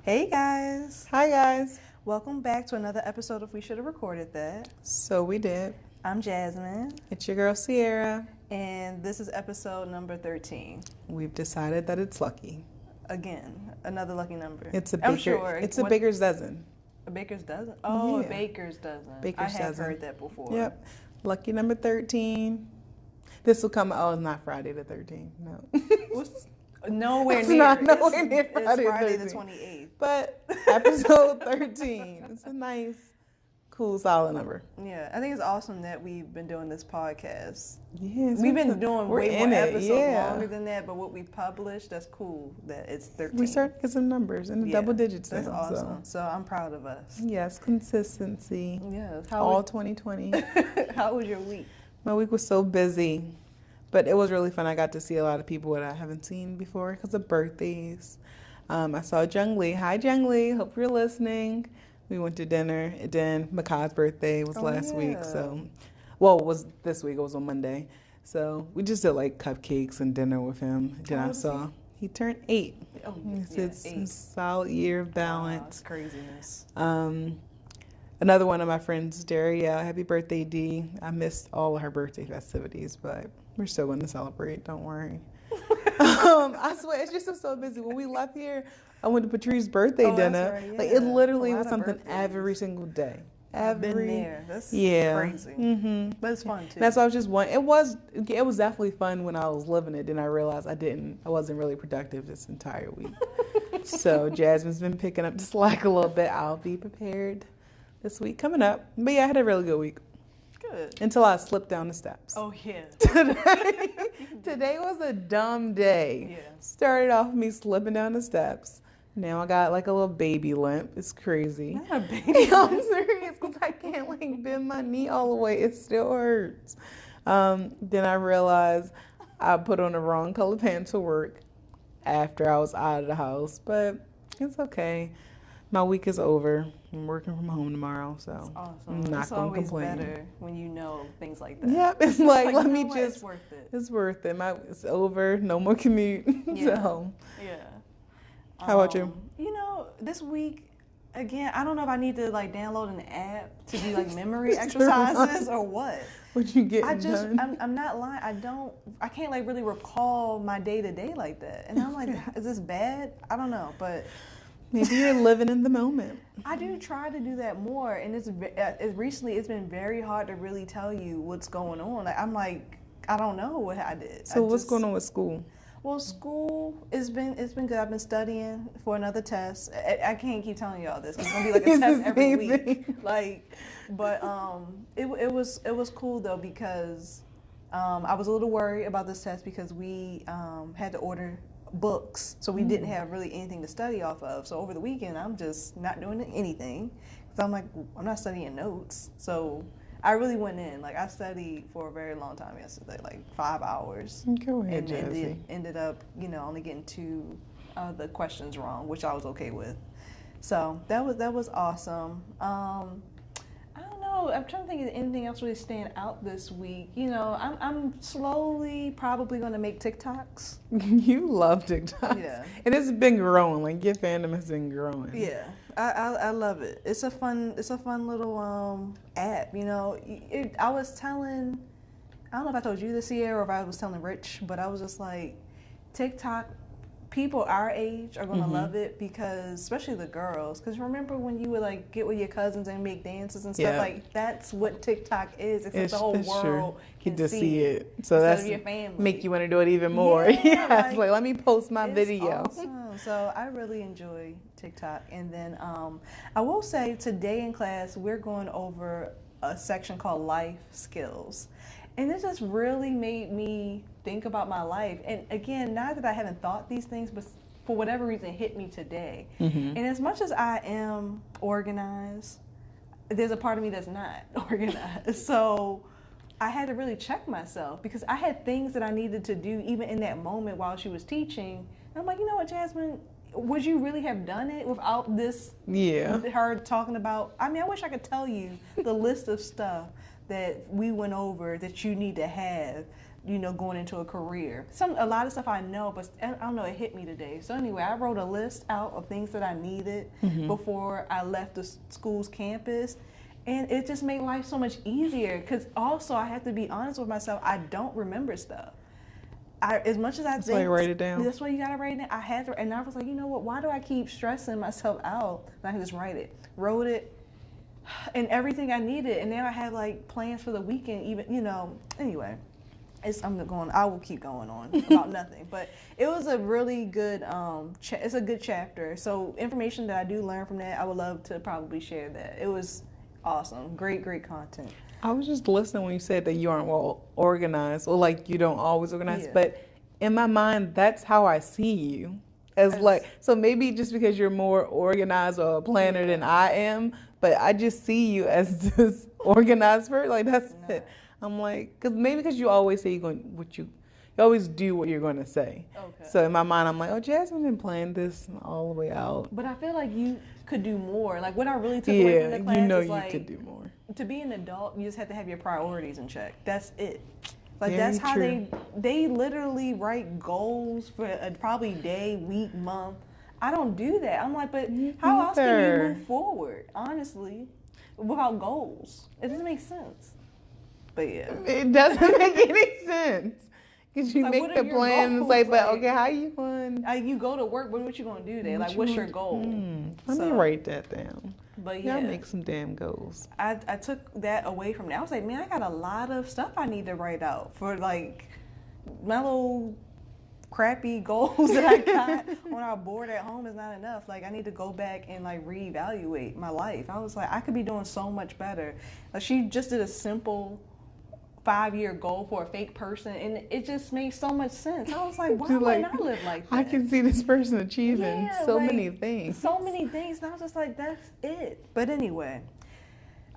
Hey guys, Hi guys. welcome back to another episode of We Should Have Recorded That. So we did. I'm Jasmine, It's your girl Ciara. and this is episode number 13. We've decided that it's lucky. Again, another lucky number. It's a I'm baker. sure. It's a baker's dozen. A baker's dozen? Oh, Yeah. a baker's dozen. Baker's I have dozen. heard that before. Yep. Lucky number 13. This will come. Oh, not Friday the 13th. No. Nowhere It's near. not nowhere near It's Friday Friday the the 13th. 28th. But episode 13. It's a nice, cool, solid number. Yeah, I think it's awesome that we've been doing this podcast. Yeah. We've been doing we're way more in it, episodes yeah. longer than that, but what we published, that's cool that it's 13. We started to get some numbers in the double digits That's now. awesome. So I'm proud of us. Yes, consistency. Yes. All 2020. How was your week? My week was so busy, but it was really fun. I got to see a lot of people that I haven't seen before because of birthdays. I saw Jung Lee. Hi, Jung Lee. Hope you're listening. We went to dinner. Then Makai's birthday was last week. So, well, it was this week. It was on Monday. So we just did like cupcakes and dinner with him. Then I saw he turned 8. Oh, It's a solid year of balance. Wow, craziness. Another one of my friends, Daria. Happy birthday, D. I missed all of her birthday festivities, but we're still going to celebrate. Don't worry. I swear, it's just so busy. When we left here, I went to Patrice's birthday dinner. Right, yeah. Like it literally was of every birthdays. every single day. I've been there. That's crazy. Mm-hmm. But it's fun too. That's why I was just one. It was definitely fun when I was living it. Then I realized I wasn't really productive this entire week. So Jasmine's been picking up the slack a little bit. I'll be prepared this week coming up. But yeah, I had a really good week. Good. Until I slipped down the steps. Oh, yeah. Today was a dumb day. Yeah. Started off me slipping down the steps. Now I got like a little baby limp. It's crazy. Not a baby. I'm serious because I can't like bend my knee all the way. It still hurts. Then I realized I put on the wrong color pants for work after I was out of the house. But it's okay. My week is over. I'm working from home tomorrow, so Awesome. I'm not It's going to always complain. better when you know things like that. Yep, it's like let you me know what? just. It's worth it. It's worth it. It's over. No more commute. Yeah. So, Yeah. how about you? You know, this week, again, I don't know if I need to like download an app to do like memory exercises or what. What you getting I just, done? I'm not lying. I can't like really recall my day to day like that. And I'm like, is this bad? I don't know, but Maybe you're living in the moment. I do try to do that more. And recently it's been very hard to really tell you what's going on. Like, I'm like, I don't know what I did. So what's going on with school? Well, school it's been good. I've been studying for another test. I can't keep telling y'all this because it's gonna be like a It's test the every same week. thing. Like, but it was cool though because I was a little worried about this test because we had to order books, so we didn't have really anything to study off of. So over the weekend, I'm just not doing anything because I'm like, I'm not studying notes. So I really went in. Like I studied for a very long time yesterday, like 5 hours. Go ahead, And Jazzy. ended up, only getting 2 the questions wrong, which I was okay with. So that was awesome. I don't know. I'm trying to think of anything else really stand out this week. I'm slowly probably going to make TikToks. You love TikTok. Yeah. And it's been growing. Like your fandom has been growing. Yeah, I love it. It's a fun little app. I was telling, I don't know if I told you this year or if I was telling Rich, but I was just like, TikTok, people our age are gonna love it because, especially the girls, because remember when you would like get with your cousins and make dances and stuff, Yeah. like that's what TikTok is, except the whole world can Get to see see it it. So instead that's of your family. make you want to do it even more. Yeah, Yes, like let me post my It's video. awesome. So I really enjoy TikTok. And then I will say today in class we're going over a section called life skills. And it just really made me think about my life. And again, not that I haven't thought these things, but for whatever reason it hit me today. And as much as I am organized, there's a part of me that's not organized. So I had to really check myself because I had things that I needed to do even in that moment while she was teaching. And I'm like, you know what, Jasmine, would you really have done it without this? Yeah. With her talking about, I wish I could tell you the list of stuff that we went over that you need to have going into a career. A lot of stuff I know, but I don't know, it hit me today. So anyway, I wrote a list out of things that I needed before I left the school's campus. And it just made life so much easier, because also I have to be honest with myself, I don't remember stuff. As much as I think, that's why you write it down. That's why you gotta write it down. I had to, and I was like, you know what? Why do I keep stressing myself out? And I can just write it. Wrote it, and everything I needed. And now I have like plans for the weekend. Even anyway, I will keep going on about nothing. But it was a really good. It's a good chapter. So information that I do learn from that, I would love to probably share that. It was awesome. Great content. I was just listening when you said that you aren't well organized, or like you don't always organize, but in my mind, that's how I see you. So maybe just because you're more organized or a planner than I am, but I just see you as this organized person. Like that's it. I'm like, because you always say you always do what you're going to say. Okay. So in my mind, I'm like, oh, Jasmine been planning this all the way out. But I feel like you could do more. Like what I really took away from the class is you could do more. To be an adult, you just have to have your priorities in check. That's it. Like that's how they literally write goals for probably day, week, month. I don't do that. I'm like, but how else can you move forward, honestly, without goals? It doesn't make sense. But yeah. It doesn't make any sense. Because you make the plan and say, but okay, how you going? You go to work, what you going to do there? Like, what's your goal? Let me write that down. But yeah, make some damn goals. I took that away from that. I was like, man, I got a lot of stuff I need to write out for like my little crappy goals that I got on our board at home is not enough. Like I need to go back and like reevaluate my life. I was like, I could be doing so much better. Like she just did a simple 5-year goal for a fake person, and it just made so much sense. I was like, why wouldn't I live like that? I can see this person achieving so many things. So many things. And I was just like, that's it. But anyway,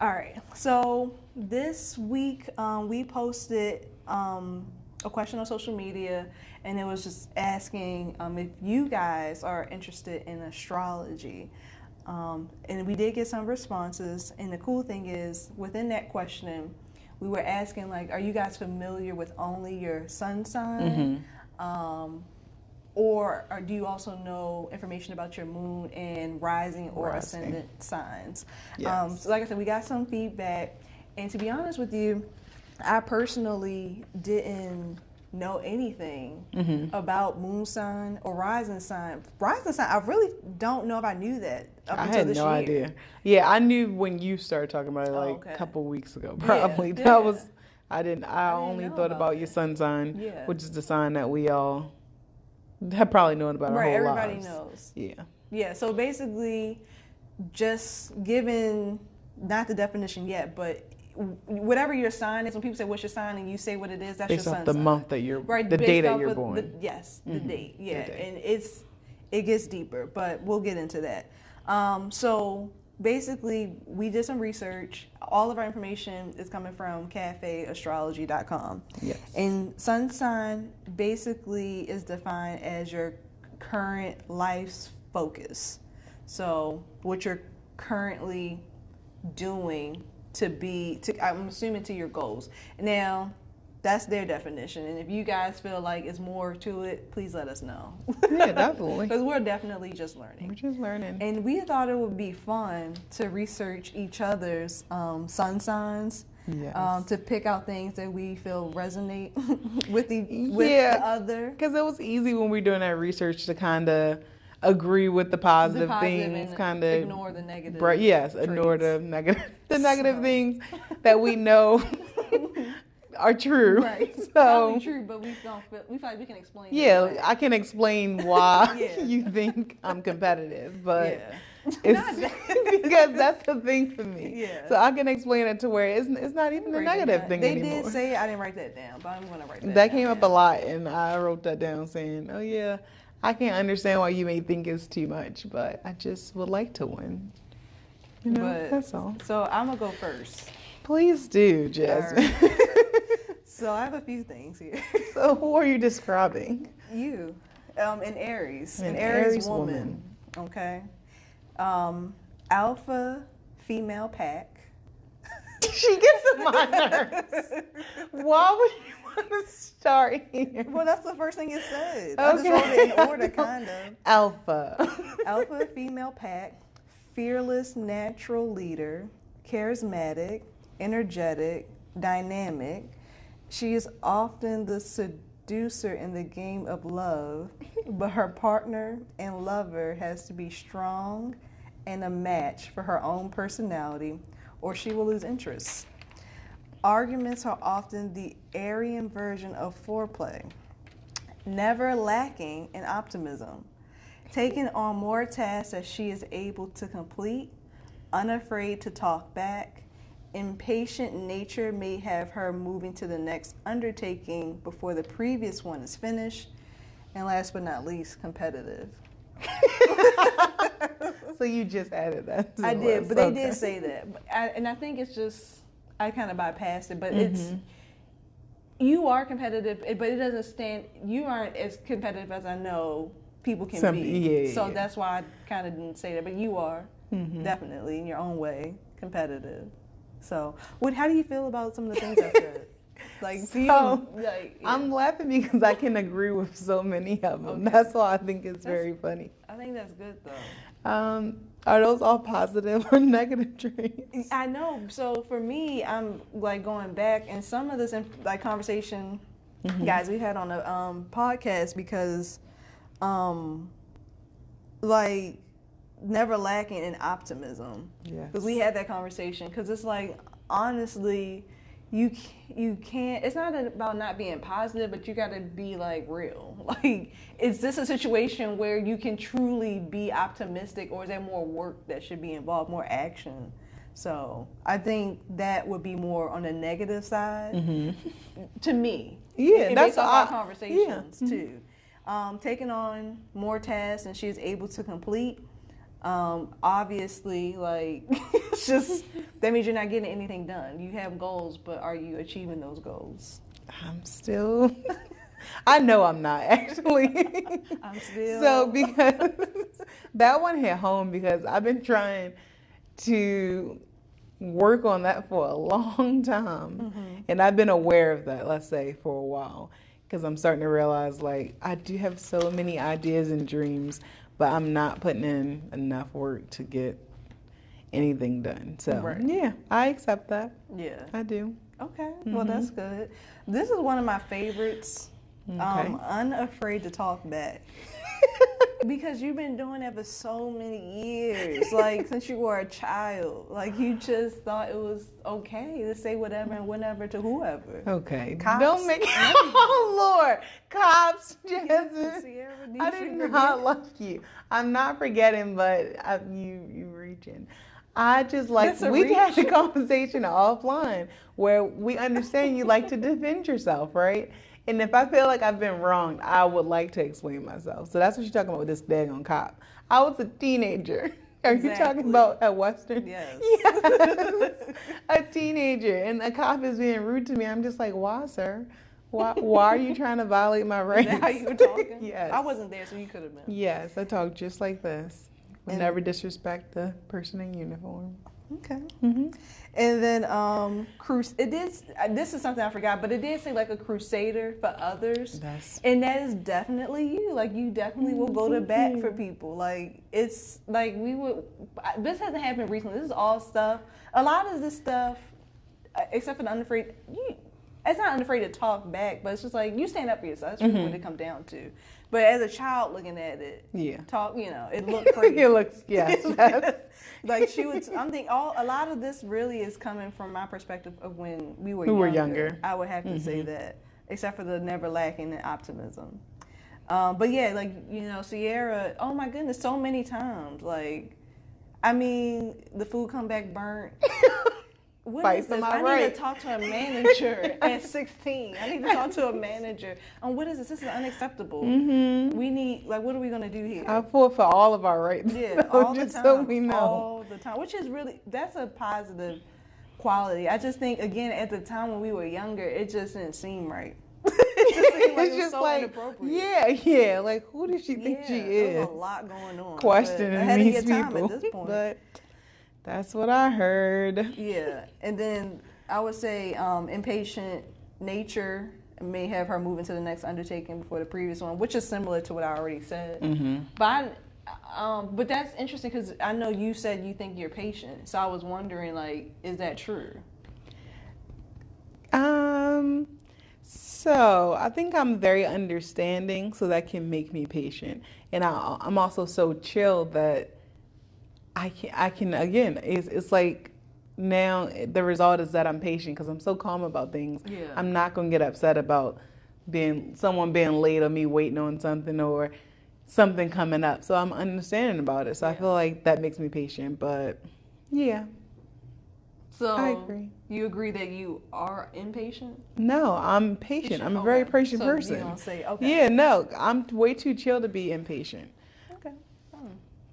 all right. So this week we posted a question on social media, and it was just asking if you guys are interested in astrology. And we did get some responses. And the cool thing is, within that question, we were asking, like, are you guys familiar with only your sun sign? Or do you also know information about your moon and rising or ascendant signs? Yes. So like I said, we got some feedback. And to be honest with you, I personally didn't know anything about moon sign or rising sign. Rising sign, I really don't know if I knew that up until this year. I had no idea. Yeah, I knew when you started talking about it a couple weeks ago, probably. Yeah. I only thought about your sun sign, which is the sign that we all have probably known about our whole lives. Right, everybody knows. Yeah. Yeah, so basically just given, not the definition yet, but whatever your sign is, when people say what's your sign and you say what it is, that's based your sun off the sign. Month that you're right, the day that you're born. The date, yeah. And it gets deeper, but we'll get into that. So basically we did some research. All of our information is coming from cafeastrology.com. Yes. And sun sign basically is defined as your current life's focus. So what you're currently doing I'm assuming to your goals. Now, that's their definition. And if you guys feel like it's more to it, please let us know. Yeah, definitely. Because we're definitely just learning. We're just learning. And we thought it would be fun to research each other's sun signs. Yes. To pick out things that we feel resonate with the other. Because it was easy when we were doing that research to kind of agree with the positive things, kind of ignore the negative. Ignore the negative things that we know are true. Right. So, probably true, but we feel like we can explain. Yeah, I can explain why you think I'm competitive, but it's because that's the thing for me. Yeah. So I can explain it to where it's not even a negative thing anymore. They did say, I didn't write that down, but I'm going to write that down. That came up a lot, and I wrote that down saying, oh yeah, I can't understand why you may think it's too much, but I just would like to win. That's all. So I'm going to go first. Please do, Jasmine. Right. So I have a few things here. So who are you describing? You. An Aries. An Aries woman. Okay. Alpha female pack. She gets on my nerves. Why would you want to start here. Well, that's the first thing it said. I just wrote it in order, kind of. Alpha. Alpha female pack, fearless natural leader, charismatic, energetic, dynamic. She is often the seducer in the game of love, but her partner and lover has to be strong and a match for her own personality, or she will lose interest. Arguments are often the Aryan version of foreplay, never lacking in optimism, taking on more tasks as she is able to complete, unafraid to talk back. Impatient nature may have her moving to the next undertaking before the previous one is finished. And last but not least, competitive. So you just added that to I the did, list. but they did say that. And I think it's just, I kind of bypassed it, but it's, you are competitive, but it doesn't stand, you aren't as competitive as I know people can be. Yeah, so yeah. that's why I kind of didn't say that, but you are definitely in your own way competitive. So, how do you feel about some of the things I said? I'm laughing because I can agree with so many of them. Okay. That's why I think it's very funny. I think that's good though. Are those all positive or negative traits? I know. So for me, I'm like going back and some of this like conversation, guys, we had on a podcast because, like, never lacking in optimism. Yeah. Because we had that conversation. Because it's like, honestly, you can't. It's not about not being positive, but you got to be like real. Like, is this a situation where you can truly be optimistic, or is there more work that should be involved, more action? So I think that would be more on the negative side to me. Yeah, and that's based off our conversations too. Taking on more tasks and she is able to complete. Obviously, like, it's just, that means you're not getting anything done. You have goals, but are you achieving those goals? I'm still, I know I'm not actually. I'm still. So, because that one hit home because I've been trying to work on that for a long time. And I've been aware of that, let's say, for a while. Because I'm starting to realize, like, I do have so many ideas and dreams, but I'm not putting in enough work to get anything done. So, yeah, I accept that. Yeah. I do. Okay. Well, that's good. This is one of my favorites. Unafraid to talk back. Because you've been doing that for so many years. Like, since you were a child. Like, you just thought it was okay to say whatever and whenever to whoever. Okay. Cops. Don't make oh, Lord. Cops, Jasmine. Ciara, I did not like you. I'm not forgetting, but you reaching. I just like, we had a conversation offline where we understand you like to defend yourself, right? And if I feel like I've been wronged, I would like to explain myself. So that's what you're talking about with this daggone cop. I was a teenager. Are you talking about a Western? Yes. Yes. A teenager. And a cop is being rude to me. I'm just like, why, sir? Why are you trying to violate my rights? Is that how you were talking? Yes. I wasn't there, so you could have been. Yes, I talk just like this. Would never disrespect the person in uniform. Okay. And then this is something I forgot, but it did say like a crusader for others. And that is definitely you. Like, you definitely will go to bat for people. Like, it's like this hasn't happened recently. This is all stuff. A lot of this stuff, except for the unafraid, it's not unafraid to talk back, but it's just like you stand up for yourself. That's really what it comes down to. But as a child looking at it, talk, it looked crazy. It looks, yes. Like, she would, I'm thinking, a lot of this really is coming from my perspective of when we were younger. I would have to say that, except for the never lacking in optimism. But yeah, like, Ciara, oh my goodness, so many times. Like, I mean, the food come back burnt. What is this? I need to talk to a manager at 16. I need to talk to a manager. What is this? This is unacceptable. We need, like, what are we going to do here? I fought for all of our rights. Yeah, all the time. So we know. All the time. Which is really, that's a positive quality. I just think, again, at the time when we were younger, it just didn't seem right. It just seemed like it was so inappropriate. Yeah. Like, who does she think she is? There's a lot going on. Questioning these people. At this point. But that's what I heard. Yeah. And then I would say impatient nature may have her move into the next undertaking before the previous one, which is similar to what I already said. Mm-hmm. But that's interesting because I know you said you think you're patient, so I was wondering, like, is that true? So I think I'm very understanding, so that can make me patient, and I'm also so chill that I can again. It's like now the result is that I'm patient because I'm so calm about things. Yeah. I'm not gonna get upset about someone being late or me waiting on something or something coming up. So I'm understanding about it. So I feel like that makes me patient. But yeah. So I agree. You agree that you are impatient? No, I'm patient. I'm a very patient so person. You don't say okay. Yeah, no, I'm way too chill to be impatient. Okay.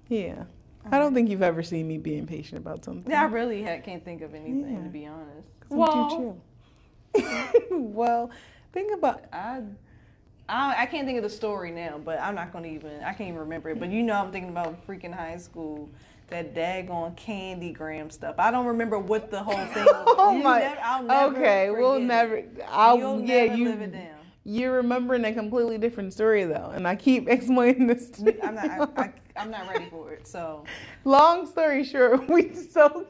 Yeah. I don't think you've ever seen me be impatient about something. Yeah, I really can't think of anything, to be honest. I'm too chill. Well, think about I can't think of the story now, but I'm not going to I can't even remember it. But I'm thinking about freaking high school, that daggone candygram stuff. I don't remember what the whole thing was. I'll never okay, we'll never. You'll never live it down. You're remembering a completely different story though, and I keep explaining this to I'm not ready for it. So, long story short, we sold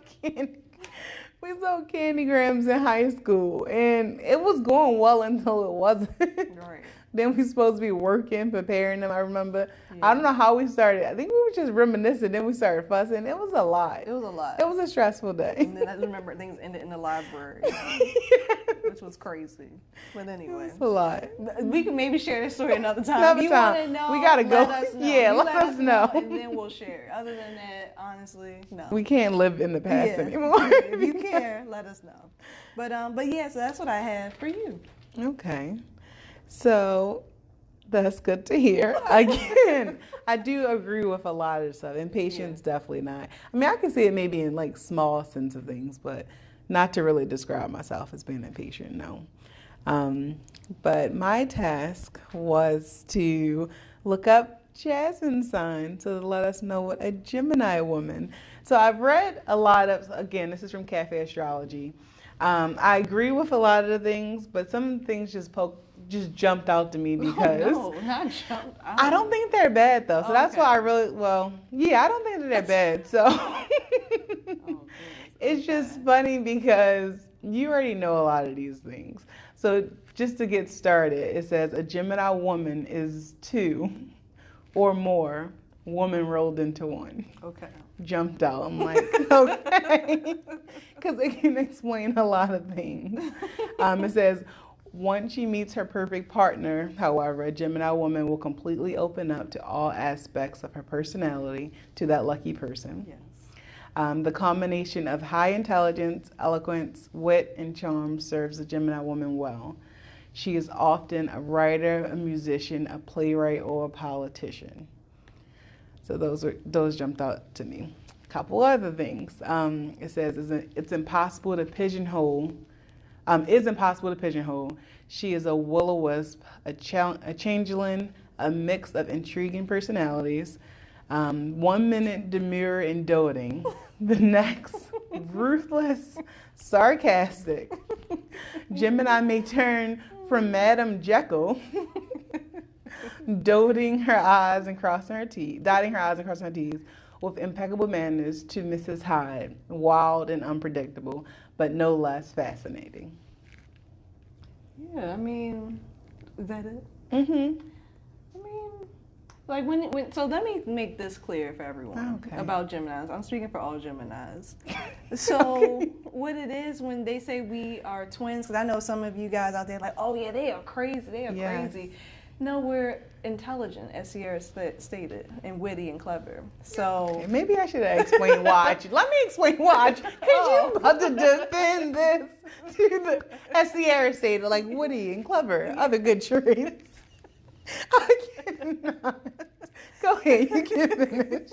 candygrams in high school, and it was going well until it wasn't. Right. Then we supposed to be working, preparing them. I remember. Yeah. I don't know how we started. I think we were just reminiscing. Then we started fussing. It was a lot. It was a lot. It was a stressful day. And then I remember things ended in the library, which was crazy. But anyway, it's a lot. We can maybe share this story another time. If you want to know, we gotta go. Let us know. Yeah, let us know, and then we'll share. Other than that, honestly, no. We can't live in the past anymore. If you care, let us know. But yeah, so that's what I have for you. Okay. So that's good to hear. Again, I do agree with a lot of stuff. Impatience, definitely not. I mean, I can see it maybe in like small sense of things, but not to really describe myself as being impatient, no. But my task was to look up Jasmine's sign to let us know what a Gemini woman. So I've read a lot of, again, this is from Cafe Astrology. I agree with a lot of the things, but some things just jumped out to me because not jumped out. I don't think they're bad though. So that's why I I don't think they're that bad. So it's just funny because you already know a lot of these things. So just to get started, it says a Gemini woman is two or more woman rolled into one. Okay. Jumped out. I'm like, okay. Because it can explain a lot of things. It says, once she meets her perfect partner, however, a Gemini woman will completely open up to all aspects of her personality to that lucky person. Yes. The combination of high intelligence, eloquence, wit, and charm serves the Gemini woman well. She is often a writer, a musician, a playwright, or a politician. So those jumped out to me. A couple other things. It says it's impossible to pigeonhole. Is impossible to pigeonhole. She is a will-o-wisp, a changeling, a mix of intriguing personalities. 1 minute demure and doting, the next ruthless, sarcastic. Gemini may turn from Madame Jekyll, dotting her eyes and crossing her T's, with impeccable manners, to Mrs. Hyde, wild and unpredictable, but no less fascinating. Yeah, I mean, is that it? Mm-hmm. I mean, like so let me make this clear for everyone about Geminis. I'm speaking for all Geminis. So what it is when they say we are twins, because I know some of you guys out there like, oh yeah, they are crazy. Crazy. No, we're intelligent, as Ciara stated, and witty and clever. So maybe I should explain why. Let me explain why. Because you're about to defend this as Ciara stated, like witty and clever, other good traits. I cannot. Go ahead, you can finish.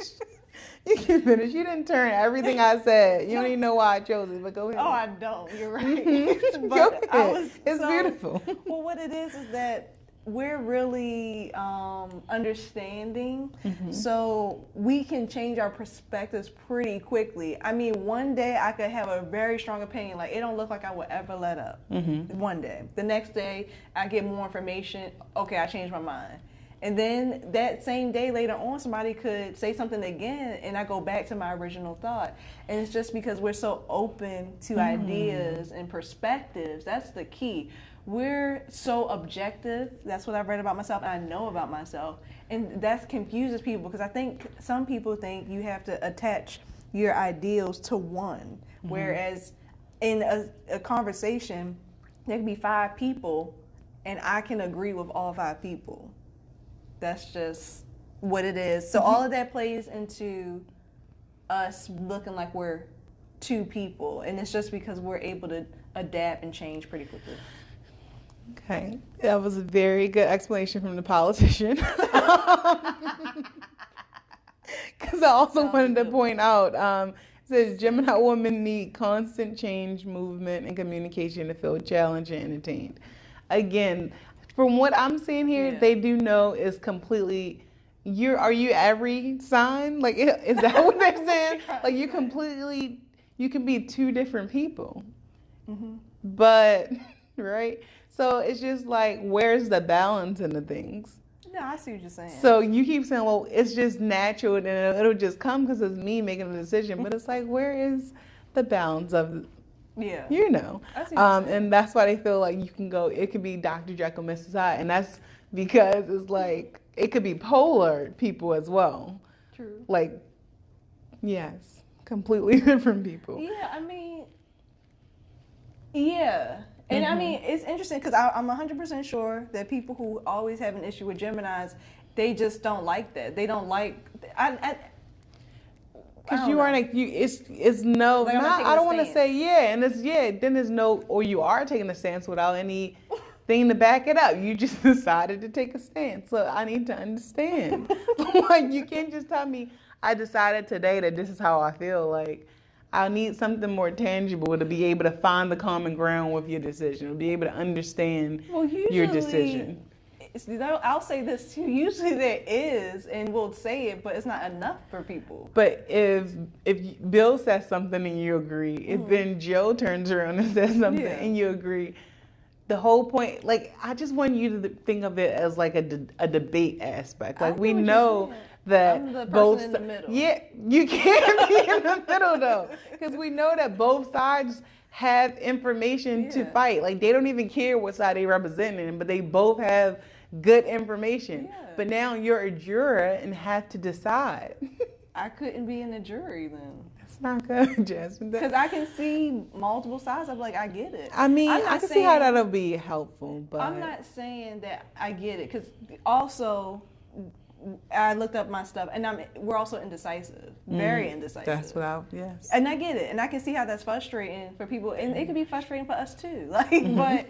You didn't turn everything I said. You don't even know why I chose it, but go ahead. Oh, I don't. You're right. Mm-hmm. But go ahead. It's beautiful. Well, what it is that we're really understanding, Mm-hmm. so we can change our perspectives pretty quickly. I mean, one day I could have a very strong opinion, like it don't look like I would ever let up. Mm-hmm. One day, the next day I get more information. Okay, I changed my mind. And then that same day later on, somebody could say something again, and I go back to my original thought. And it's just because we're so open to ideas and perspectives. That's the key. We're so objective. That's what I've read about myself, and I know about myself. And that confuses people because I think some people think you have to attach your ideals to one. Whereas in a conversation, there can be 5 people, and I can agree with all 5 people. That's just what it is. So all of that plays into us looking like we're 2 people, and it's just because we're able to adapt and change pretty quickly. Okay, that was a very good explanation from the politician. Because I also wanted to point out, it says Gemini women need constant change, movement, and communication to feel challenged and entertained. Again, from what I'm seeing here, they do know is completely. Are you every sign? Like, is that what they're saying? Like, you completely, you can be 2 different people. But, right? So it's just like, where's the balance in the things? No, I see what you're saying. So you keep saying, well, it's just natural and it'll just come because it's me making the decision. But it's like, where is the balance of, you know? I see what you're saying. And that's why they feel like you can go, it could be Dr. Jekyll, Mrs. Hyde. And that's because it's like, it could be polar people as well. True. Like, yes, completely different people. Yeah, I mean, yeah. And I mean, it's interesting because I'm 100% sure that people who always have an issue with Geminis, they just don't like that. They don't like. Because you aren't like you. It's no. Like not, I don't want to say and it's Then there's no, or you are taking a stance without anything to back it up. You just decided to take a stance. So I need to understand. Like, you can't just tell me I decided today that this is how I feel. Like, I need something more tangible to be able to find the common ground with your decision, to be able to understand your decision. I'll say this too. Usually there is, and we'll say it, but it's not enough for people. But if Bill says something and you agree, if then Joe turns around and says something and you agree, the whole point, like, I just want you to think of it as like a debate aspect. Like, we know that I'm the person both in the middle. Yeah, you can't be in the middle though, because we know that both sides have information to fight. Like, they don't even care what side they represent, but they both have good information. Yeah. But now you're a juror and have to decide. I couldn't be in the jury then. That's not good, Jasmine. Because I can see multiple sides. I'm like, I get it. I mean, I can see how that'll be helpful, but I'm not saying that I get it. Because also, I looked up my stuff, and we're also indecisive, very indecisive. That's what yes. And I get it, and I can see how that's frustrating for people, and it can be frustrating for us too. Like, but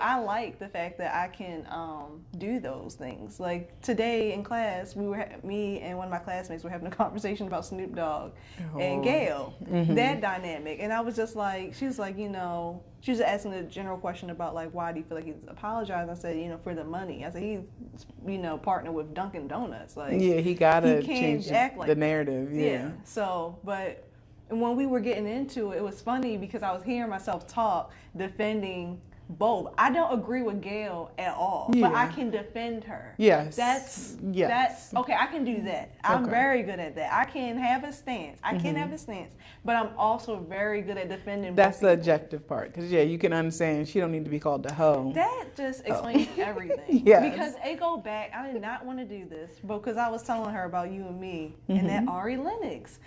I like the fact that I can do those things. Like, today in class, me and one of my classmates were having a conversation about Snoop Dogg and Gayle, that dynamic, and I was just like, she was like, she was asking a general question about, like, why do you feel like he's apologizing? I said, for the money. I said, he's, partnered with Dunkin' Donuts. Like, he gotta change act like the narrative. Yeah. So, but when we were getting into it, it was funny because I was hearing myself talk, defending both. I don't agree with Gayle at all, but I can defend her. Yes. That's okay. I can do that. I'm very good at that. I can have a stance. But I'm also very good at defending. That's the objective part, because you can understand she don't need to be called the hoe. That just explains everything. Because it go back. I did not want to do this, because I was telling her about you and me and that Ari Lennox.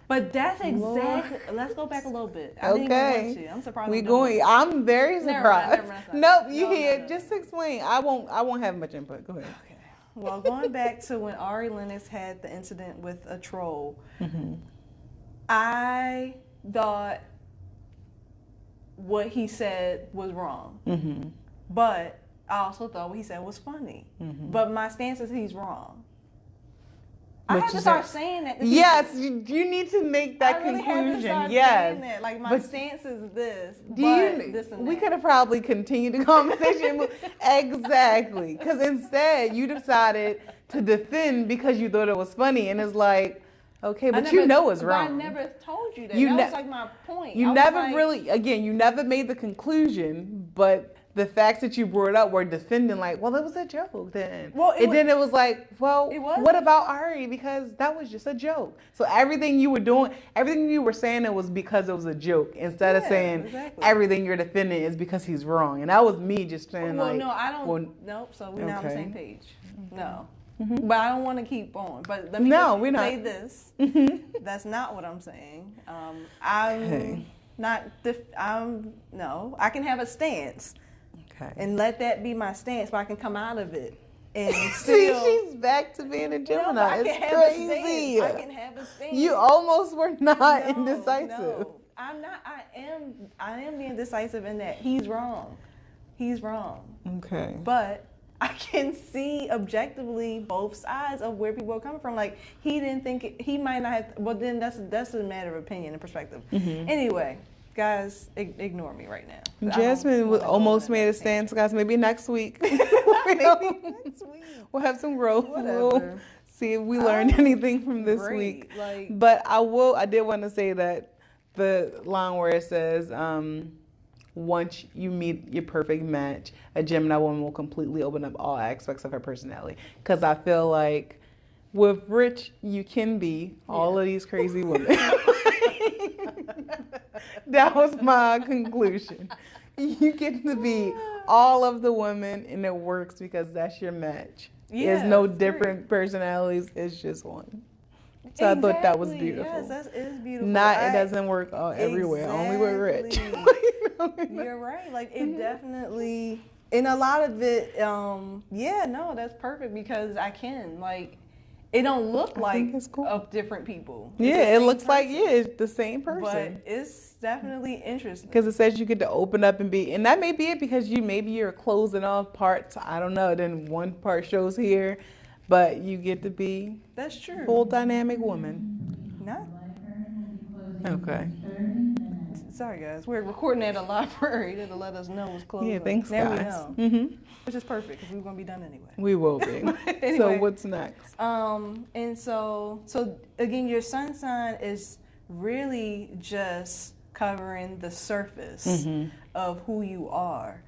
But that's exactly. Let's go back a little bit. I didn't even want to. I'm surprised. I'm very surprised. Never mind. Nope, you hear. Just explain. I won't have much input. Go ahead. Okay. Well, going back to when Ari Lennox had the incident with a troll, I thought what he said was wrong. But I also thought what he said was funny. But my stance is he's wrong. I have to start saying that. Yes, you need to make that I really conclusion. have to start yes. saying that. Like, my stance is this, this and we that. could have probably continued the conversation. Exactly. Because instead, you decided to defend because you thought it was funny. And it's like, okay, but you know it's wrong. I never told you that. That was like my point. You never you never made the conclusion, but the facts that you brought up were defending, like, well, it was a joke then. Then it was like, well, what about Ari? Because that was just a joke. So everything you were doing, everything you were saying, it was because it was a joke, instead of saying everything you're defending is because he's wrong. And that was me just saying, no, I don't. Nope. So we're not on the same page. No. Mm-hmm. But I don't want to keep on. But let me say this. That's not what I'm saying. I can have a stance. Okay. And let that be my stance, but I can come out of it and still. See, she's back to being a Gemini. No, it's crazy. I can have a stance. You almost were not indecisive. No, I'm not. I am being decisive in that he's wrong. He's wrong. Okay. But I can see objectively both sides of where people are coming from. Like, he didn't think it, he might not have. Well, then that's a matter of opinion and perspective. Mm-hmm. Anyway. Guys, ignore me right now. Jasmine almost made a stance, guys. Maybe next week. We'll have some growth. We'll see if we learned anything from this week. But I did want to say that the line where it says, once you meet your perfect match, a Gemini woman will completely open up all aspects of her personality. Because I feel like with Rich, you can be all of these crazy women. That was my conclusion. You get to be all of the women, and it works because that's your match. Yeah, there's no different personalities. It's just one. So I thought that was beautiful. Yes, that is beautiful. It doesn't work everywhere. Only with Rich. You're right. Like, it definitely, and a lot of it, that's perfect because I can, like, it don't look like of different people. It looks like it's the same person. But it's definitely interesting. Because it says you get to open up and be, and that may be it because you're closing off parts. I don't know. Then one part shows here, but you get to be. That's true. Full dynamic woman. No. Okay. Sorry, guys. We're recording at a library to let us know it's closed. Yeah, thanks, now guys. We know. Mm-hmm. Which is perfect because we're going to be done anyway. We will be. Anyway, so what's next? And so again, your sun sign is really just covering the surface of who you are.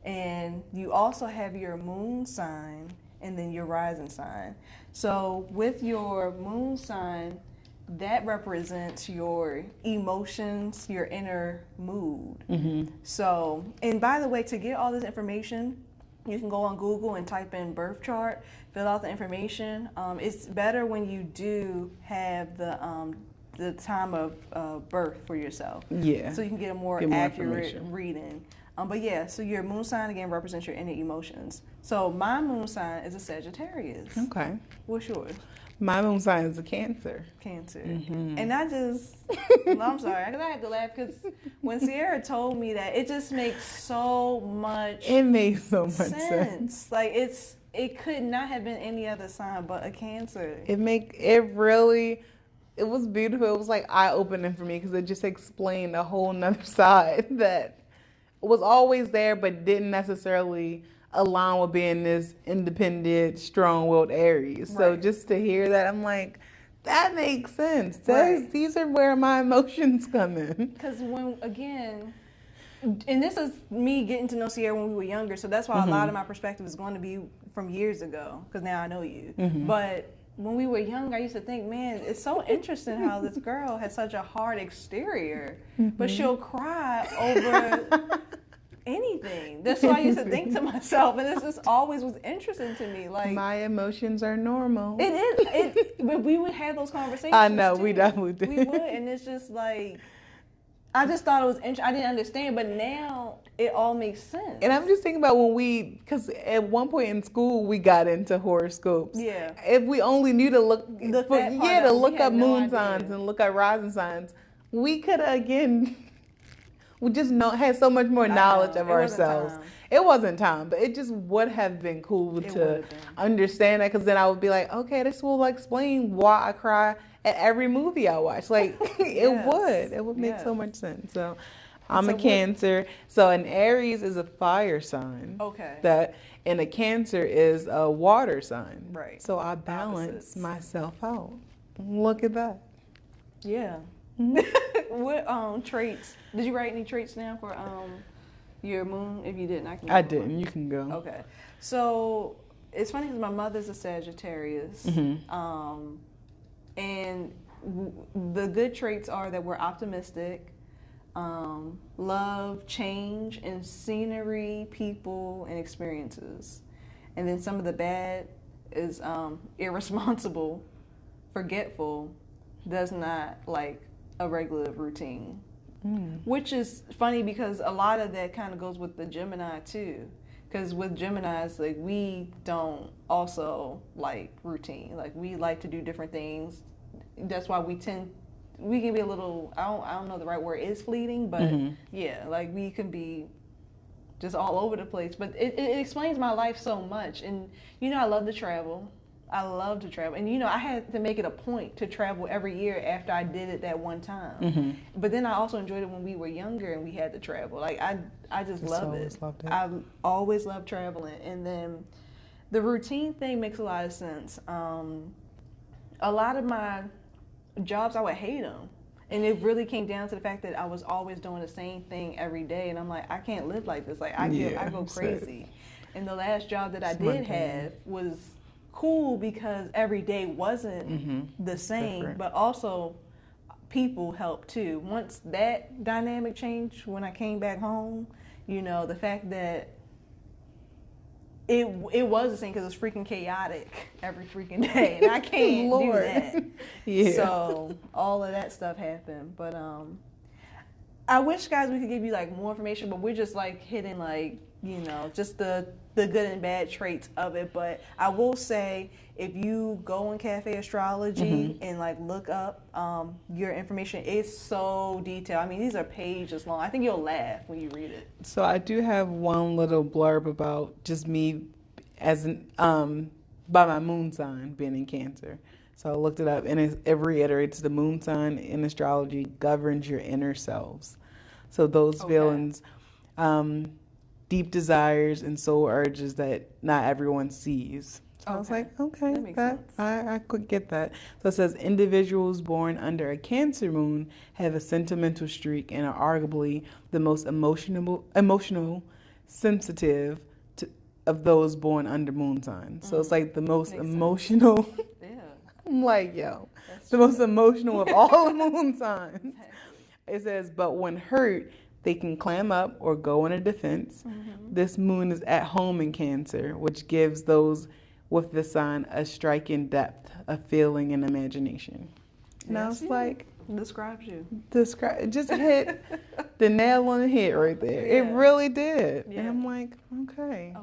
And you also have your moon sign and then your rising sign. So with your moon sign, that represents your emotions, your inner mood. Mm-hmm. So, and by the way, to get all this information, you can go on Google and type in birth chart, fill out the information. It's better when you do have the time of birth for yourself. Yeah. So you can get a more accurate reading. So your moon sign, again, represents your inner emotions. So my moon sign is a Sagittarius. Okay. What's yours? My moon sign is a Cancer. Mm-hmm. And I'm sorry, I have to laugh because when Ciara told me that, it just makes so much It made so much sense. Like, it could not have been any other sign but a Cancer. It was beautiful. It was like eye-opening for me because it just explained a whole nother side that was always there but didn't necessarily align with being this independent, strong-willed Aries. Right. So just to hear that, I'm like, that makes sense. These are where my emotions come in. Because and this is me getting to know Ciara when we were younger, so that's why a lot of my perspective is going to be from years ago, because now I know you. Mm-hmm. But when we were young, I used to think, man, it's so interesting how this girl has such a hard exterior, but she'll cry over anything. That's what I used to think to myself, and this just always was interesting to me. Like, my emotions are normal. It is. But we would have those conversations. I know, we definitely did. We would, and it's just like, I just thought it was interesting. I didn't understand, but now it all makes sense. And I'm just thinking about because at one point in school we got into horoscopes. Yeah. If we only knew to look up moon signs and look at rising signs, we could have again we just had so much more knowledge of It wasn't ourselves. time. It wasn't time, but it just would have been cool It to would have been. understand that, because then I would be like, okay, this will explain why I cry at every movie I watch. Like, Yes. it would make so Yes. much sense. So I'm So a what- Cancer. So an Aries is a fire sign. Okay. And a Cancer is a water sign. Right. So I balance Opposites. myself out. Look at that. Yeah. What traits? Did you write any traits down for your moon? If you didn't, I can. I didn't. You can go. Okay. So it's funny because my mother's a Sagittarius, and the good traits are that we're optimistic, love change and scenery, people, and experiences. And then some of the bad is irresponsible, forgetful, does not like a regular routine. Which is funny because a lot of that kind of goes with the Gemini too. Because with Geminis, like, we don't also like routine. Like, we like to do different things. That's why we can be a little, I don't know the right word is fleeting, but yeah, like, we can be just all over the place. But it explains my life so much. And, I love to travel. And, I had to make it a point to travel every year after I did it that one time. But then I also enjoyed it when we were younger and we had to travel. Like, I just love it. I always loved traveling. And then the routine thing makes a lot of sense. A lot of my jobs, I would hate them. And it really came down to the fact that I was always doing the same thing every day. And I'm like, I can't live like this. Like, I go crazy. And the last job that I did have was cool because every day wasn't the same, different. But also people helped too. Once that dynamic changed, when I came back home, the fact that it was the same because it was freaking chaotic every freaking day, and I can't do that. Yeah. So all of that stuff happened, but I wish, guys, we could give you like more information, but we're just like hitting like just the good and bad traits of it. But I will say, if you go on Cafe Astrology and like look up your information, it's so detailed. I mean, these are pages long. I think you'll laugh when you read it. So I do have one little blurb about just me as by my moon sign being in Cancer. So I looked it up, and it reiterates the moon sign in astrology governs your inner selves. So those feelings, deep desires and soul urges that not everyone sees. So I was like, okay, I could get that. So it says individuals born under a Cancer moon have a sentimental streak and are arguably the most emotional, sensitive of those born under moon signs. So it's like the most emotional. Yeah. I'm like, yo, that's the most emotional of all the moon signs. It says, but when hurt, they can clam up or go into defense. This moon is at home in Cancer, which gives those with the sign a striking depth of feeling and imagination. And I was like, describes you. It just hit the nail on the head right there. Yeah. It really did. Yeah. And I'm like, okay.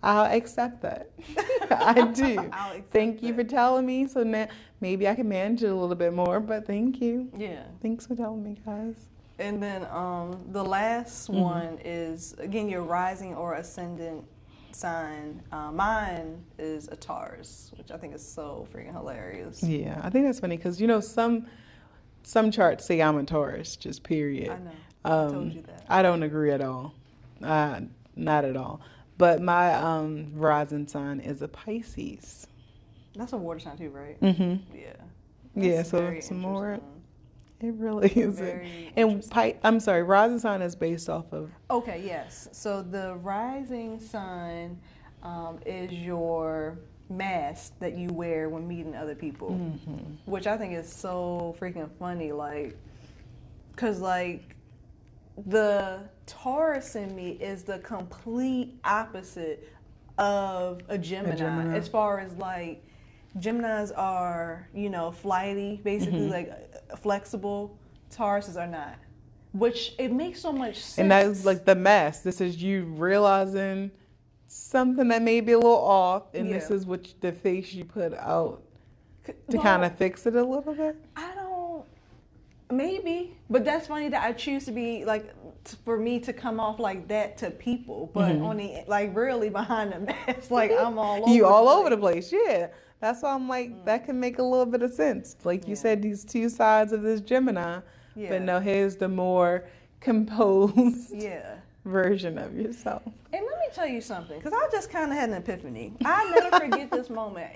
I'll accept that. I do. Thank you for telling me. So now maybe I can manage it a little bit more, but thank you. Yeah. Thanks for telling me, guys. And then the last one is, again, your rising or ascendant sign. Mine is a Taurus, which I think is so freaking hilarious. Yeah, I think that's funny because, some charts say I'm a Taurus, just period. I know. I told you that. I don't agree at all. Not at all. But my rising sign is a Pisces. That's a water sign too, right? Yeah. That's so some more. It really is. And I'm sorry, rising sign is based off of. Okay, yes. So the rising sign is your mask that you wear when meeting other people, which I think is so freaking funny. Like, because like the Taurus in me is the complete opposite of a Gemini. As far as like, Geminis are, flighty, basically, like flexible. Tauruses are not, which it makes so much sense. And that's like the mess. This is you realizing something that may be a little off, and this is what the face you put out to kind of fix it a little bit. Maybe, but that's funny that I choose to be like for me to come off like that to people, but on the like really behind the mask, like I'm all over. You all over the place, yeah. That's why I'm like that can make a little bit of sense. Like you said, these two sides of this Gemini, but no, here's the more composed version of yourself. And let me tell you something, because I just kind of had an epiphany. I never forget this moment.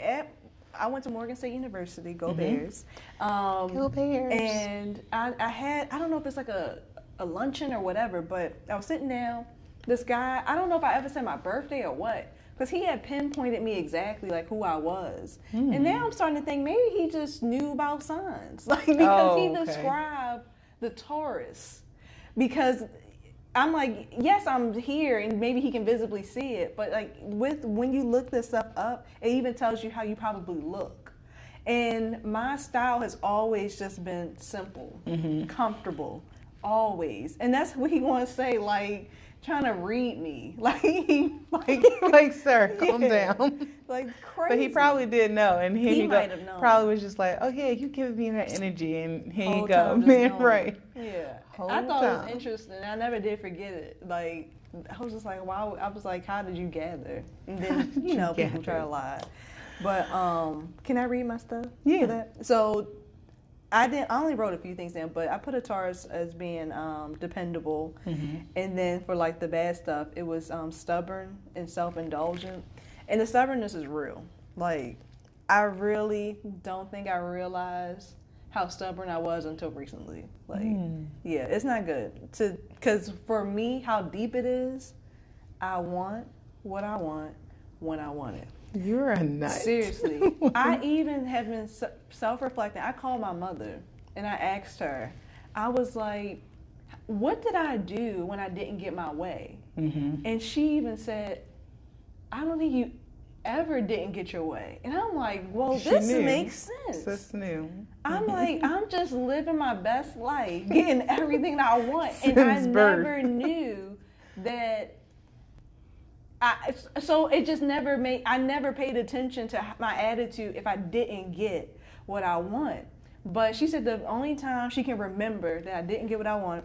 I went to Morgan State University, go Bears. Go Bears. And I had, I don't know if it's like a luncheon or whatever, but I was sitting down. This guy, I don't know if I ever said my birthday or what, because he had pinpointed me exactly like who I was. And now I'm starting to think maybe he just knew about signs. Like, because he described the Taurus. Because I'm like, yes, I'm here, and maybe he can visibly see it, but like when you look this stuff up, it even tells you how you probably look. And my style has always just been simple, comfortable, always. And that's what he wants to say, like trying to read me, like sir, calm down. Like crazy. But he probably did know, and he might have known. Probably was just like, oh yeah, you giving me that energy, and here you go, Time man, right? Yeah, I thought it was interesting. I never did forget it. Like I was just like, wow. I was like, how did you gather? And then people try to lie. But can I read my stuff? Yeah. For that? So I only wrote a few things down, but I put a Taurus as being dependable, and then for like the bad stuff, it was stubborn and self-indulgent, and the stubbornness is real. Like I really don't think I realized how stubborn I was until recently. Like yeah, it's not good because for me, how deep it is, I want what I want when I want it. You're a nut. Seriously. I even have been self-reflecting. I called my mother and I asked her, I was like, what did I do when I didn't get my way? And she even said, I don't think you ever didn't get your way. And I'm like, well, this makes sense. This new. I'm like, I'm just living my best life, getting everything that I want. And I never knew that. So it just I never paid attention to my attitude if I didn't get what I want. But she said the only time she can remember that I didn't get what I want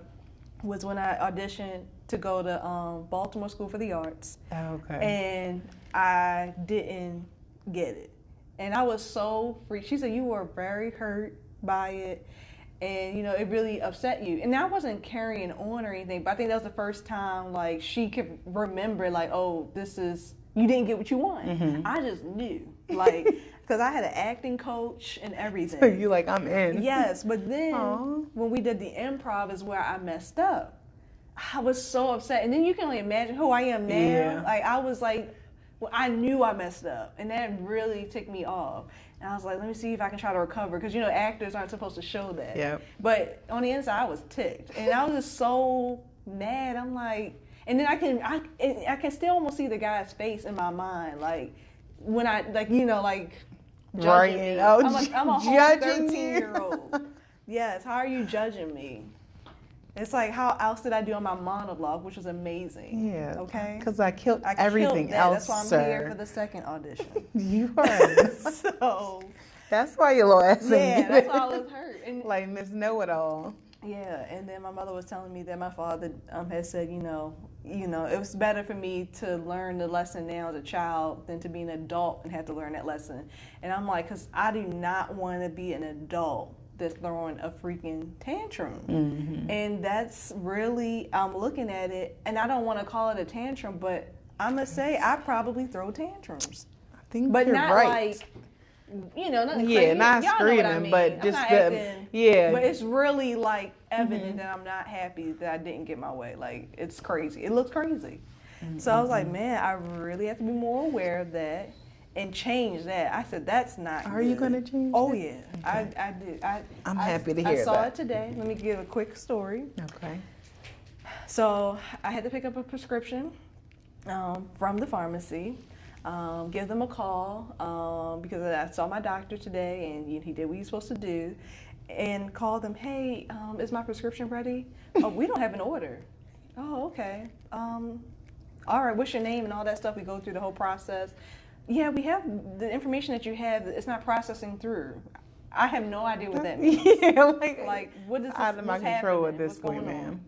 was when I auditioned to go to Baltimore School for the Arts. Okay. And I didn't get it. And I was so freaked. She said you were very hurt by it. And, it really upset you. And I wasn't carrying on or anything, but I think that was the first time, like, she could remember, like, oh, you didn't get what you want. I just knew, like, because I had an acting coach and everything. So you like, I'm in. Yes, but then when we did the improv is where I messed up. I was so upset. And then you can only imagine who I am now. Yeah. Like, I was like, well, I knew I messed up. And that really ticked me off. And I was like, let me see if I can try to recover. Because, actors aren't supposed to show that. Yep. But on the inside, I was ticked. And I was just so mad. I'm like, and then I can still almost see the guy's face in my mind. Like, when I, judging me. Oh, I'm a whole 13-year-old. Yes, how are you judging me? It's like, how else did I do on my monologue, which was amazing. Yeah. Okay? Because I killed everything else, That's why I'm here for the second audition. You are. So. That's why your little ass that's why I was hurt. And, like Miss Know-It-All. Yeah, and then my mother was telling me that my father had said, it was better for me to learn the lesson now as a child than to be an adult and have to learn that lesson. And I'm like, because I do not want to be an adult that's throwing a freaking tantrum. And that's really, I'm looking at it, and I don't want to call it a tantrum, but I'm going to say I probably throw tantrums. I think but you're not right. Like, nothing crazy. Not Y'all screaming, know what I mean. but I'm just not the, acting, But it's really like evident that I'm not happy that I didn't get my way. Like, it's crazy. It looks crazy. So I was like, man, I really have to be more aware of that and change that. I said, that's not Are you going to change Oh, it? yeah. Okay. I did. I'm happy to hear that. I saw it today. Let me give a quick story. Okay. So I had to pick up a prescription from the pharmacy. Give them a call because I saw my doctor today and he did what he's supposed to do, and call them, hey, is my prescription ready? Oh, we don't have an order. Oh, okay. All right, what's your name and all that stuff? We go through the whole process. Yeah, we have the information that you have. It's not processing through. I have no idea what that means. Yeah, Like what is this? out of my What's control happening? at this What's point, going on? ma'am.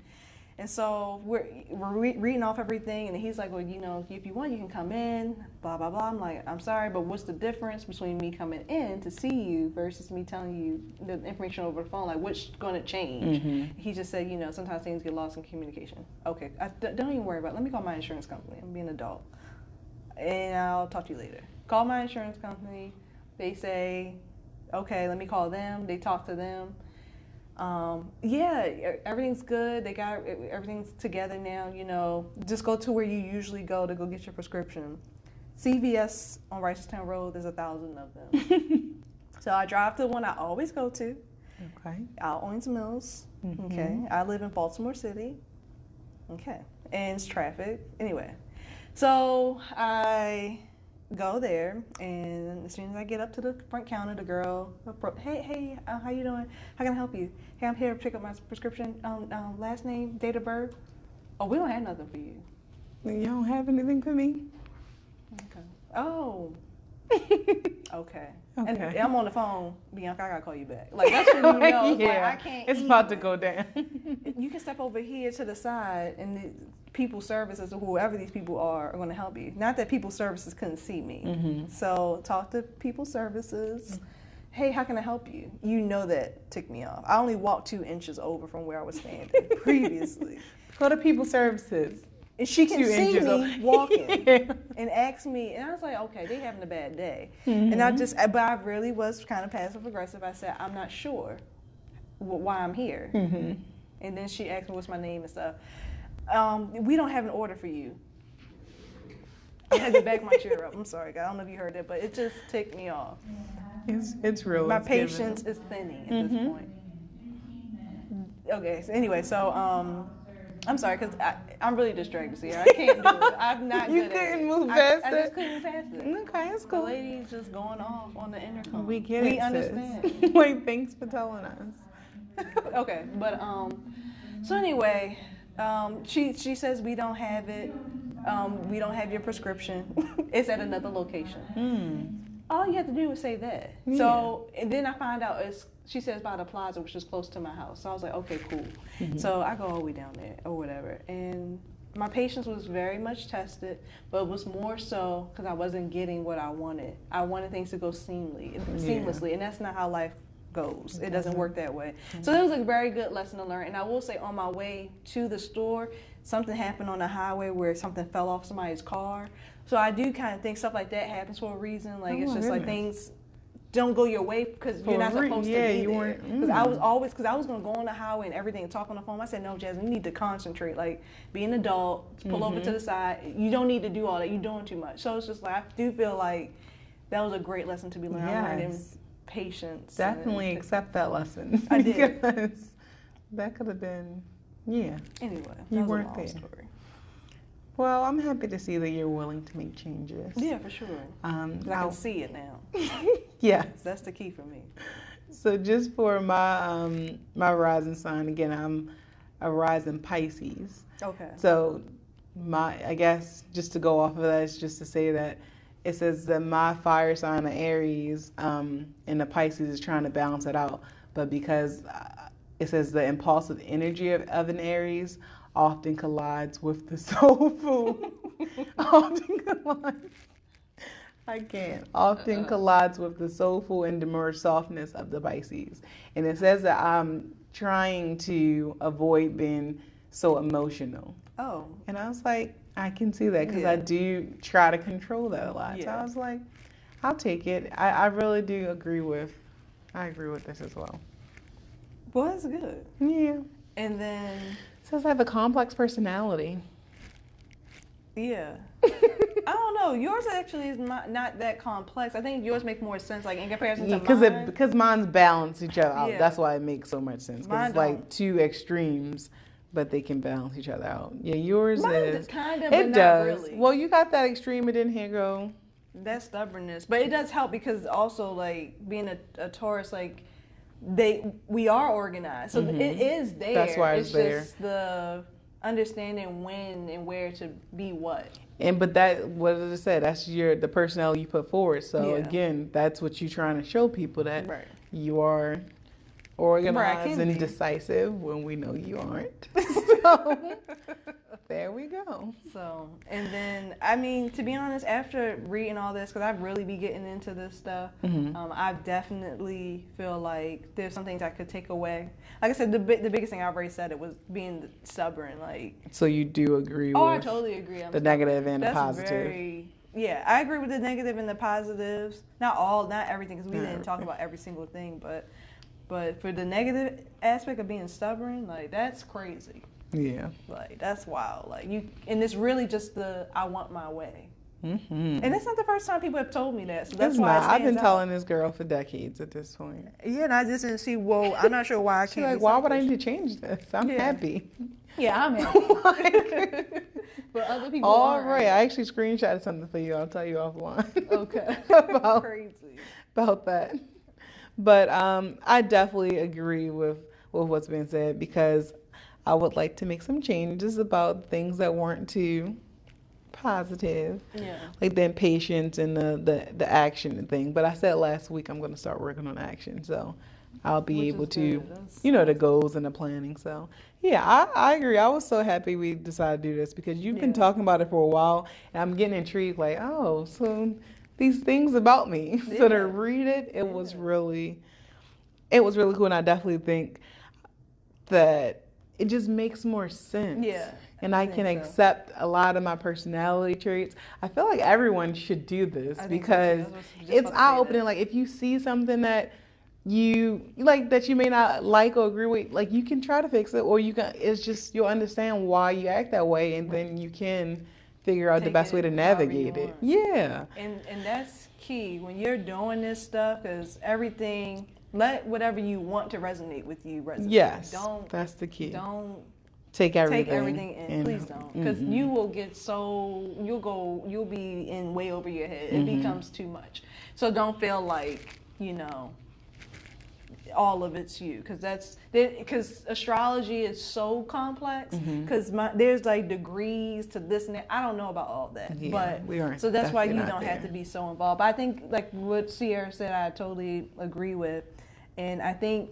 And so we're reading off everything, and he's like, well, you know, if you want, you can come in, blah, blah, blah. I'm like, I'm sorry, but what's the difference between me coming in to see you versus me telling you the information over the phone? Like, what's going to change? Mm-hmm. He just said, you know, sometimes things get lost in communication. Okay, don't even worry about it. Let me call my insurance company. I'm being an adult. And I'll talk to you later. Call my insurance company. They say, okay, let me call them. They talk to them. Yeah, everything's good. They got everything's together now. You know, just go to where you usually go to go get your prescription. CVS on Righteoustown Road. There's 1,000 of them. So I drive to the one I always go to. Okay. Out Owens Mills. Mm-hmm. Okay. I live in Baltimore City. Okay. And it's traffic. Anyway, so I go there, and as soon as I get up to the front counter, the girl, hey, how you doing? How can I help you? Hey, I'm here to pick up my prescription. Last name, date of birth. Oh, we don't have nothing for you. You don't have anything for me? Okay. Oh. Okay. And Okay. I'm on the phone, Bianca. I gotta call you back. Like that's when you know. It's Yeah. like, I can't. It's eat. about to go down. You can step over here to the side, and the people services or whoever these people are going to help you. Not that people services couldn't see me. Mm-hmm. So talk to people services. Hey, how can I help you? You know that ticked me off. I only walked 2 inches over from where I was standing previously. Go to people services. And she can 2 see inches me over. walking Yeah. and ask me. And I was like, okay, they having a bad day. Mm-hmm. But I really was kind of passive aggressive. I said, I'm not sure why I'm here. Mm-hmm. And then she asked me what's my name and stuff. We don't have an order for you. I had to back my chair up. I'm sorry, guys. I don't know if you heard that, but it just ticked me off. It's real. My It's patience is thinning at this point. Okay, so anyway, I'm sorry, because I'm really distracted here. I can't do it. I'm not You good at it. couldn't move past I it? just couldn't move past it. Okay, that's The cool. lady's just going off on the intercom. We get We it, understand. sis. Like, thanks for telling us. Okay, but so anyway, she says we don't have it. We don't have your prescription. It's at another location. All you have to do is say that. Yeah. So, and then I find out she says by the plaza, which is close to my house. So I was like, okay, cool. Mm-hmm. So I go all the way down there or whatever. And my patience was very much tested, but it was more so because I wasn't getting what I wanted. I wanted things to go seamlessly, and that's not how life goes. It doesn't work that way. So it was a very good lesson to learn. And I will say on my way to the store, something happened on the highway where something fell off somebody's car. So I do kind of think stuff like that happens for a reason. Like it's just like things don't go your way because you're not supposed to be there. Because I was going to go on the highway and everything and talk on the phone. I said, no, Jasmine, you need to concentrate. Like be an adult, pull over to the side. You don't need to do all that. You're doing too much. So it's just like I do feel like that was a great lesson to be learned. Yes. I'm learning patience. Definitely accept that lesson. I did. Because that could have been, yeah. Anyway, You that was weren't a long there. story. Well, I'm happy to see that you're willing to make changes. Yeah, for sure. I can see it now. Yes. That's the key for me. So just for my my rising sign, again, I'm a rising Pisces. Okay. So I guess just to go off of that is just to say that it says that my fire sign of Aries and the Pisces is trying to balance it out. But because it says the impulsive energy of an Aries often collides with the soulful, often collides with the soulful and demure softness of the Pisces. And it says that I'm trying to avoid being so emotional. Oh. And I was like, I can see that because Yeah. I do try to control that a lot. So Yeah. I was like, I'll take it. I really do agree with this as well. Well, that's good. Yeah. And then, It says I have a complex personality. yeah. I don't know. Yours actually is not that complex. I think yours makes more sense, like in comparison to mine. Because mine's balance each other out. Yeah. That's why it makes so much sense. Because Mine it's like don't. two extremes, but they can balance each other out. Yeah, yours Mine is. kind of, but It not does. really. Well, you got that extreme, and then here go. That stubbornness, but it does help because also like being a Taurus, like we are organized, so it is there. That's why it's there. Just the understanding when and where to be what. But that, what I said, that's the personality you put forward. So Yeah. again, that's what you're trying to show people, that Right. you are organized and be. decisive when we know you aren't. So there we go. So, and then, I mean, to be honest, after reading all this, because I really be getting into this stuff, I definitely feel like there's some things I could take away. Like I said, the biggest thing I already said, it was being stubborn. Like, So you do agree oh, with I totally agree. the negative and the That's positive. Yeah, I agree with the negative and the positives. Not everything, because we didn't talk about every single thing, but for the negative aspect of being stubborn, like, that's crazy. Yeah. Like, that's wild. Like, and it's really just I want my way. Mm-hmm. And it's not the first time people have told me that, so that's It's why not. it I've been stands telling this girl for decades at this point. Yeah, and I just didn't see, well, I'm not sure why I She's can't like, be why would I selfish. need to change this? I'm happy. Yeah, I'm happy. But other people All aren't. right. I actually screenshotted something for you. I'll tell you offline. Okay. Crazy. About that. But I definitely agree with what's being said, because I would like to make some changes about things that weren't too positive. Yeah. Like the impatience and the action thing. But I said last week I'm going to start working on action. So I'll be able to, the goals and the planning. So, yeah, I agree. I was so happy we decided to do this, because you've been talking about it for a while, and I'm getting intrigued, like, oh, so these things about me. So to read it, it was really cool, and I definitely think that it just makes more sense. Yeah. And I can accept a lot of my personality traits. I feel like everyone should do this, because it's eye-opening. Like, if you see something that you like, that you may not like or agree with, like, you can try to fix it, or you'll understand why you act that way, and then you can figure out the best way to navigate it. Yeah. And that's key when you're doing this stuff, because let whatever you want to resonate with you resonate. Yes, that's the key. Don't take everything in. Please don't, because you will get you'll be in way over your head. It becomes too much. So don't feel like all of it's you, because astrology is so complex, because there's like degrees to this and that. I don't know about all that, but we aren't, so that's why you don't there. have to be so involved. But I think, like what Ciara said, I totally agree with, and I think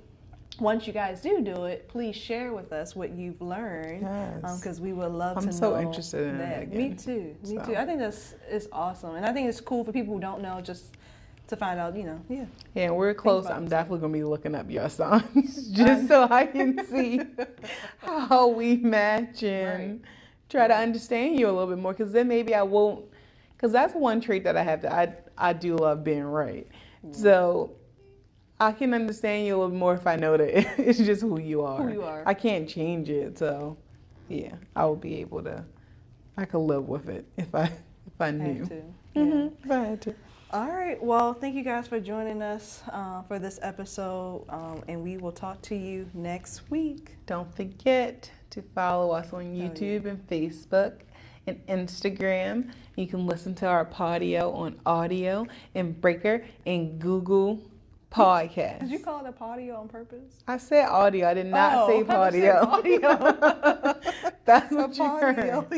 once you guys do it, please share with us what you've learned, because we would love to know. I'm so interested in that. it again. Me too. I think it's awesome, and I think it's cool for people who don't know, just to find out, Yeah, and we're close. I'm definitely going to be looking up your signs just so I can see how we match and try to understand you a little bit more, because then maybe I won't, because that's one trait that I have, I do love being right. So I can understand you a little more if I know that it's just who you are. I can't change it. So yeah, I will be able to, I could live with it if I knew. If I had to. All right. Well, thank you guys for joining us for this episode, and we will talk to you next week. Don't forget to follow us on YouTube and Facebook and Instagram. You can listen to our podio on audio and Breaker and Google Podcast. Did you call it a podio on purpose? I said audio. I did not say podio. That's what you heard.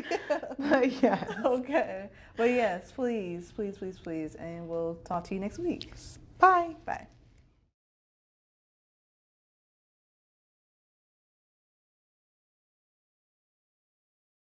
But yes. Okay. But yes, please, and we'll talk to you next week. Bye. Bye.